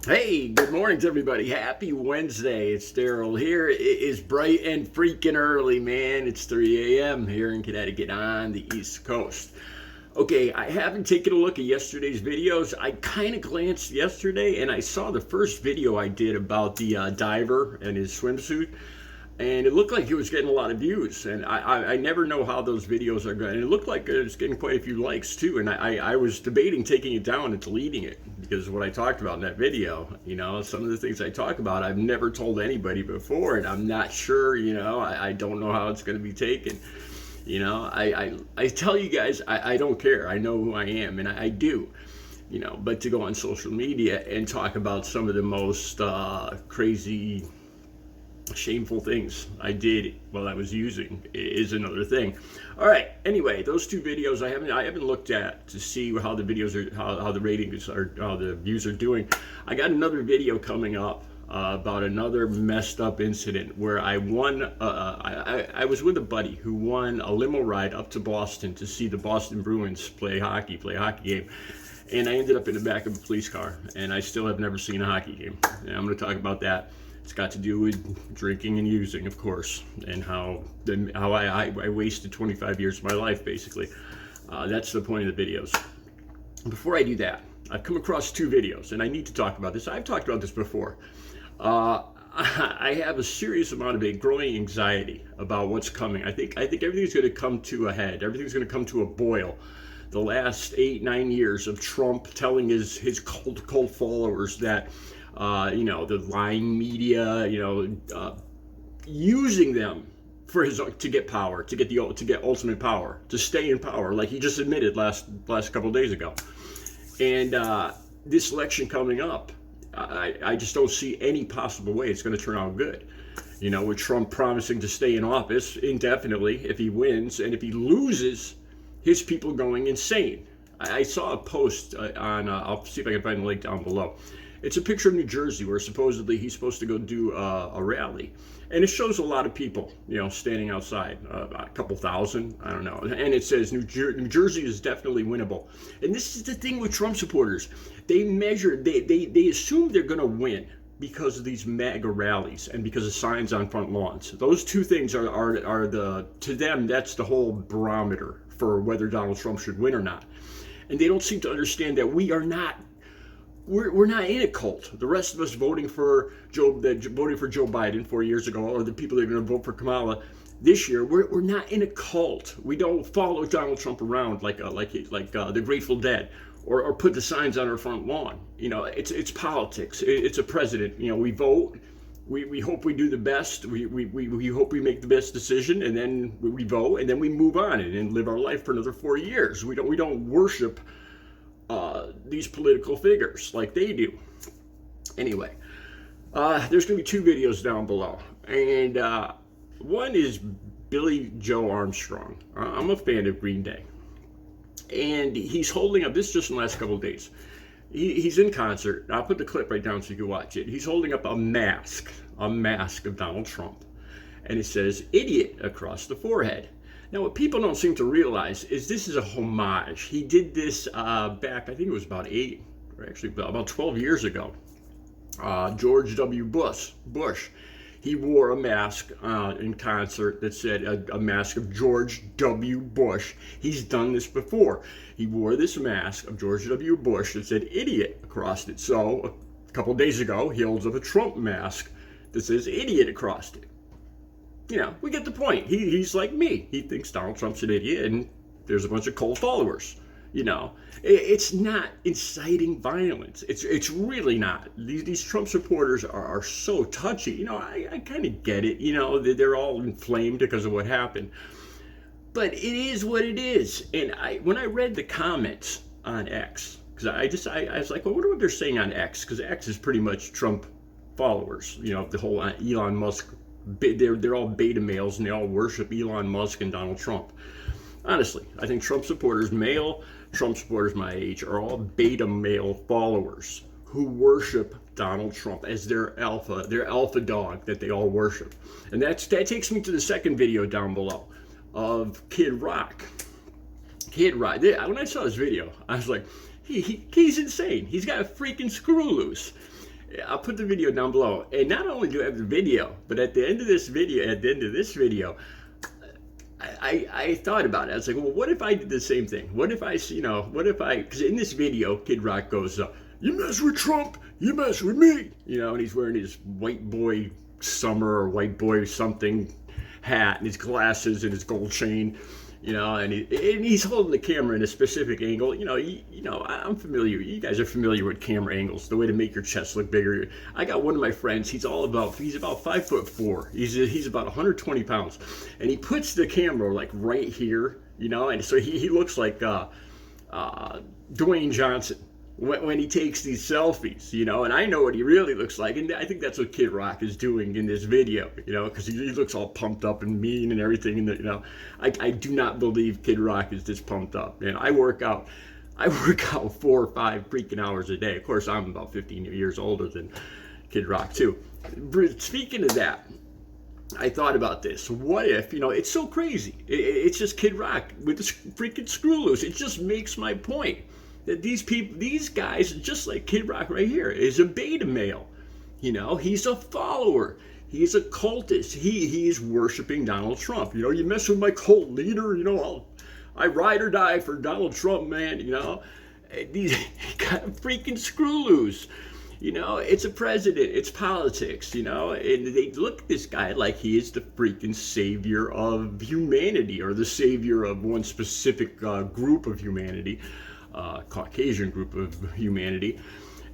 Hey, good morning to everybody. Happy Wednesday. It's Daryl here. It is bright and freaking early, man. It's 3 a.m. here in Connecticut on the East Coast. Okay, I haven't taken a look at yesterday's videos. I kind of glanced yesterday and I saw the first video I did about the diver and his swimsuit. And it looked like it was getting a lot of views, and I never know how those videos are going. And it looked like it's getting quite a few likes too. And I was debating taking it down and deleting it because what I talked about in that video, some of the things I talk about, I've never told anybody before, and I'm not sure, I don't know how it's going to be taken. I tell you guys, I don't care. I know who I am, and I do. But to go on social media and talk about some of the most crazy, shameful things I did while I was using is another thing. All right. Anyway, those two videos I haven't looked at to see how the videos are, how the ratings are, how the views are doing. I got another video coming up about another messed up incident where I won. I was with a buddy who won a limo ride up to Boston to see the Boston Bruins play a hockey game. And I ended up in the back of a police car, and I still have never seen a hockey game. And I'm going to talk about that. It's got to do with drinking and using, of course, and how I wasted 25 years of my life, basically. That's the point of the videos. Before I do that, I've come across two videos, and I need to talk about this. I've talked about this before. I have a serious amount of a growing anxiety about what's coming. I think everything's going to come to a head. Everything's going to come to a boil. The last 8-9 years of Trump telling his cult followers that the lying media, using them for to get power, to get ultimate power, to stay in power, like he just admitted last couple of days ago. And this election coming up, I just don't see any possible way it's going to turn out good. With Trump promising to stay in office indefinitely if he wins, and if he loses, his people going insane. I saw a post on, I'll see if I can find the link down below. It's a picture of New Jersey where supposedly he's supposed to go do a rally. And it shows a lot of people, standing outside, a couple thousand, I don't know. And it says New Jersey is definitely winnable. And this is the thing with Trump supporters. They assume they're going to win because of these MAGA rallies and because of signs on front lawns. Those two things are to them, that's the whole barometer for whether Donald Trump should win or not. And they don't seem to understand that we're not in a cult. The rest of us voting for Joe Biden 4 years ago, or the people that are going to vote for Kamala this year, we're not in a cult. We don't follow Donald Trump around like the Grateful Dead, or put the signs on our front lawn. It's politics. It's a president. We vote. We hope we do the best. We hope we make the best decision, and then we vote, and then we move on and live our life for another 4 years. We don't worship these political figures like they do. Anyway, there's going to be two videos down below, and one is Billie Joe Armstrong. I'm a fan of Green Day, and he's holding up, this is just in the last couple of days. He's in concert. I'll put the clip right down so you can watch it. He's holding up a mask of Donald Trump, and it says "idiot" across the forehead. Now, what people don't seem to realize is this is a homage. He did this back, I think it was about 12 years ago. George W. Bush. He wore a mask in concert that said a mask of George W. Bush. He's done this before. He wore this mask of George W. Bush that said "idiot" across it. So a couple days ago, he holds up a Trump mask that says "idiot" across it. We get the point. He's like me. He thinks Donald Trump's an idiot, and there's a bunch of cult followers. It's not inciting violence. It's really not. These Trump supporters are so touchy. I kind of get it. They're all inflamed because of what happened. But it is what it is. And when I read the comments on X, because I was like, well, I wonder what they're saying on X, because X is pretty much Trump followers. The whole Elon Musk. They're all beta males, and they all worship Elon Musk and Donald Trump. Honestly, I think Trump supporters, male Trump supporters my age, are all beta male followers who worship Donald Trump as their alpha dog that they all worship. And that takes me to the second video down below of Kid Rock. When I saw this video, I was like, he's insane. He's got a freaking screw loose. I'll put the video down below. And not only do I have the video, but at the end of this video, I thought about it. I was like, well, what if I did the same thing? What if because in this video, Kid Rock goes, you mess with Trump, you mess with me. And he's wearing his white boy summer or white boy something hat and his glasses and his gold chain. And he's holding the camera in a specific angle. I'm familiar. You guys are familiar with camera angles, the way to make your chest look bigger. I got one of my friends. He's about 5'4". He's about 120 pounds, and he puts the camera like right here. And so he looks like Dwayne Johnson when he takes these selfies, and I know what he really looks like, and I think that's what Kid Rock is doing in this video, because he looks all pumped up and mean and everything, and I do not believe Kid Rock is this pumped up. I work out 4 or 5 freaking hours a day. Of course, I'm about 15 years older than Kid Rock too. Speaking of that, I thought about this. What if, it's so crazy. It's just Kid Rock with the freaking screw loose. It just makes my point. That these guys, just like Kid Rock right here, is a beta male. He's a follower. He's a cultist. He's worshiping Donald Trump. You mess with my cult leader, I ride or die for Donald Trump, man. These got a freaking screw loose. It's a president. It's politics. And they look at this guy like he is the freaking savior of humanity, or the savior of one specific group of humanity. Caucasian group of humanity,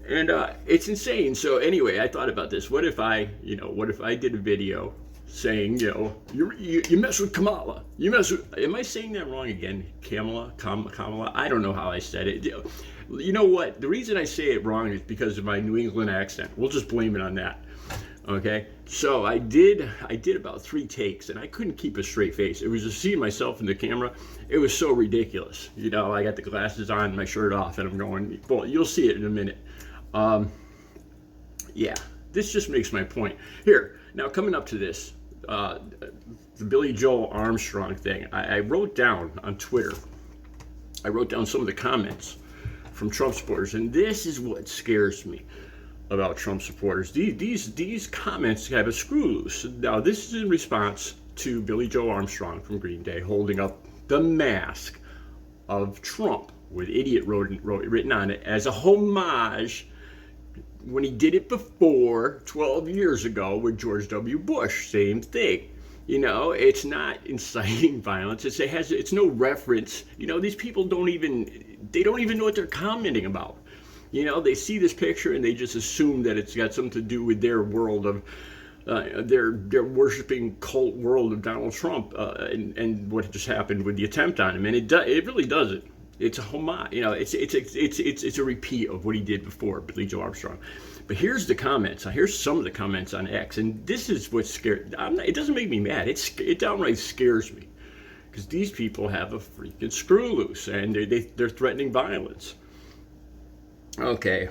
and it's insane. So anyway, I thought about this. What if I did a video saying, you mess with Kamala, am I saying that wrong again? Kamala, I don't know how I said it. You know what? The reason I say it wrong is because of my New England accent. We'll just blame it on that. Okay, so I did about 3 takes, and I couldn't keep a straight face. It was just seeing myself in the camera. It was so ridiculous. I got the glasses on, my shirt off, and I'm going, well, you'll see it in a minute. Yeah, this just makes my point. Here, now coming up to this, the Billie Joe Armstrong thing, I wrote down on Twitter, some of the comments from Trump supporters, and this is what scares me about Trump supporters. These comments have a screw loose. Now, this is in response to Billie Joe Armstrong from Green Day holding up the mask of Trump with idiot written on it as a homage when he did it before 12 years ago with George W. Bush. Same thing. It's not inciting violence. It's no reference. These people don't even know what they're commenting about. They see this picture and they just assume that it's got something to do with their world of their worshiping cult world of Donald Trump and what just happened with the attempt on him. And it really doesn't. It's a homage. It's a repeat of what he did before, Billie Joe Armstrong. But here's the comments. Here's some of the comments on X, and this is what scares. It doesn't make me mad. It downright scares me, because these people have a freaking screw loose and they're threatening violence. Okay,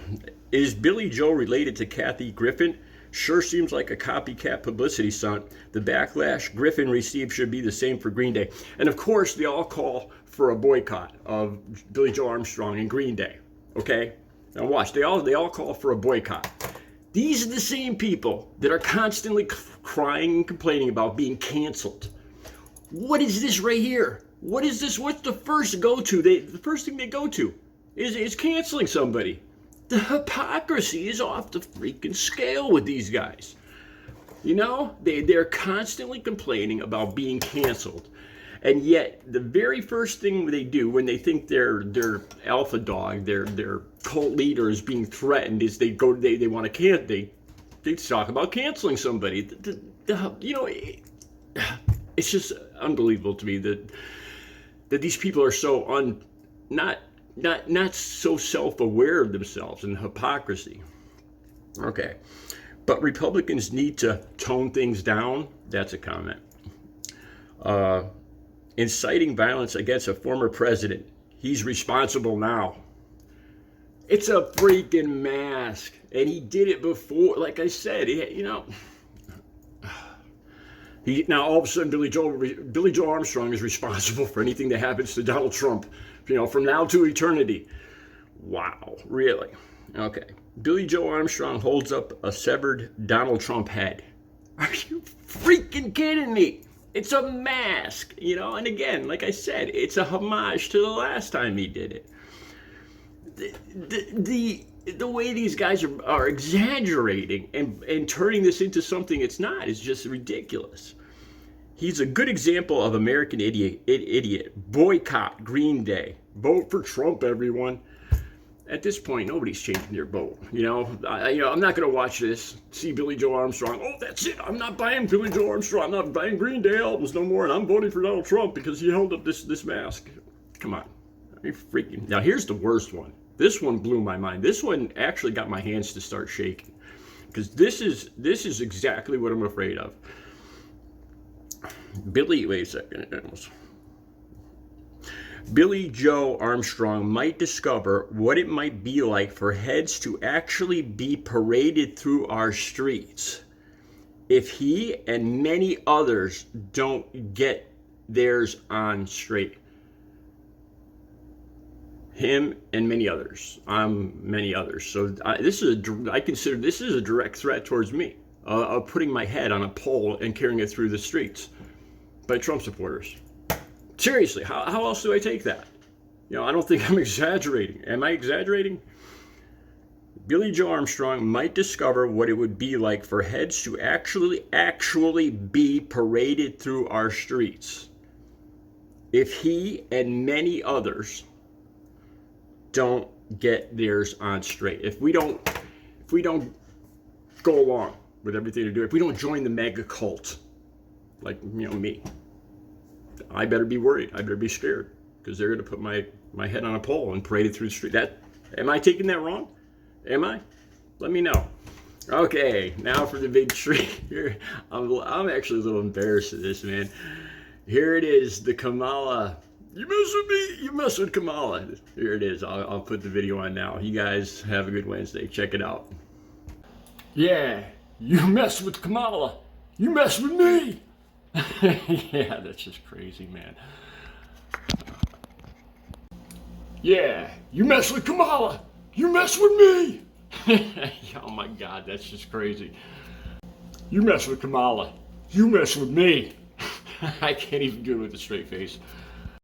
is Billie Joe related to Kathy Griffin? Sure seems like a copycat publicity stunt. The backlash Griffin received should be the same for Green Day. And of course, they all call for a boycott of Billie Joe Armstrong and Green Day. Okay? Now watch, they all call for a boycott. These are the same people that are constantly crying and complaining about being canceled. What is this right here? What is this? What's the first go-to? The first thing they go to is canceling somebody. The hypocrisy is off the freaking scale with these guys. They're constantly complaining about being canceled. And yet, the very first thing they do when they think their alpha dog, their cult leader is being threatened, is they want to they talk about canceling somebody. It's just unbelievable to me that these people are so not so self-aware of themselves and hypocrisy. Okay, but Republicans need to tone things down. That's a comment. Inciting violence against a former president. He's responsible now. It's a freaking mask, and he did it before. Like I said, now all of a sudden Billie Joe Armstrong is responsible for anything that happens to Donald Trump, from now to eternity. Wow, really? Okay. Billie Joe Armstrong holds up a severed Donald Trump head. Are you freaking kidding me? It's a mask, you know? And again, like I said, it's a homage to the last time he did it. The way these guys are exaggerating and turning this into something it's not is just ridiculous. He's a good example of American idiot. Boycott Green Day. Vote for Trump, everyone. At this point, nobody's changing their vote. You know, I'm not going to watch this, see Billie Joe Armstrong. Oh, that's it. I'm not buying Billie Joe Armstrong. I'm not buying Green Day albums no more, and I'm voting for Donald Trump because he held up this mask. Come on. Are you freaking... Now, here's the worst one. This one blew my mind. This one actually got my hands to start shaking because this is exactly what I'm afraid of. Wait a second. Billie Joe Armstrong might discover what it might be like for heads to actually be paraded through our streets if he and many others don't get theirs on straight. Him and many others. Many others. So I consider this is a direct threat towards me of putting my head on a pole and carrying it through the streets by Trump supporters. Seriously, how else do I take that? You know, I don't think I'm exaggerating. Am I exaggerating? Billie Joe Armstrong might discover what it would be like for heads to actually be paraded through our streets if he and many others don't get theirs on straight. If we don't go along with everything to do, if we don't join the mega cult, like, you know, me, I better be worried. I better be scared because they're going to put my head on a pole and parade it through the street. Am I taking that wrong? Am I? Let me know. Okay, now for the big tree. Here, I'm actually a little embarrassed of this, man. Here it is, the Kamala. You mess with me, you mess with Kamala. Here it is. I'll put the video on now. You guys have a good Wednesday. Check it out. Yeah, you mess with Kamala. You mess with me. Yeah, that's just crazy, man. Yeah, you mess with Kamala. You mess with me. Oh my God, that's just crazy. You mess with Kamala. You mess with me. I can't even do it with a straight face.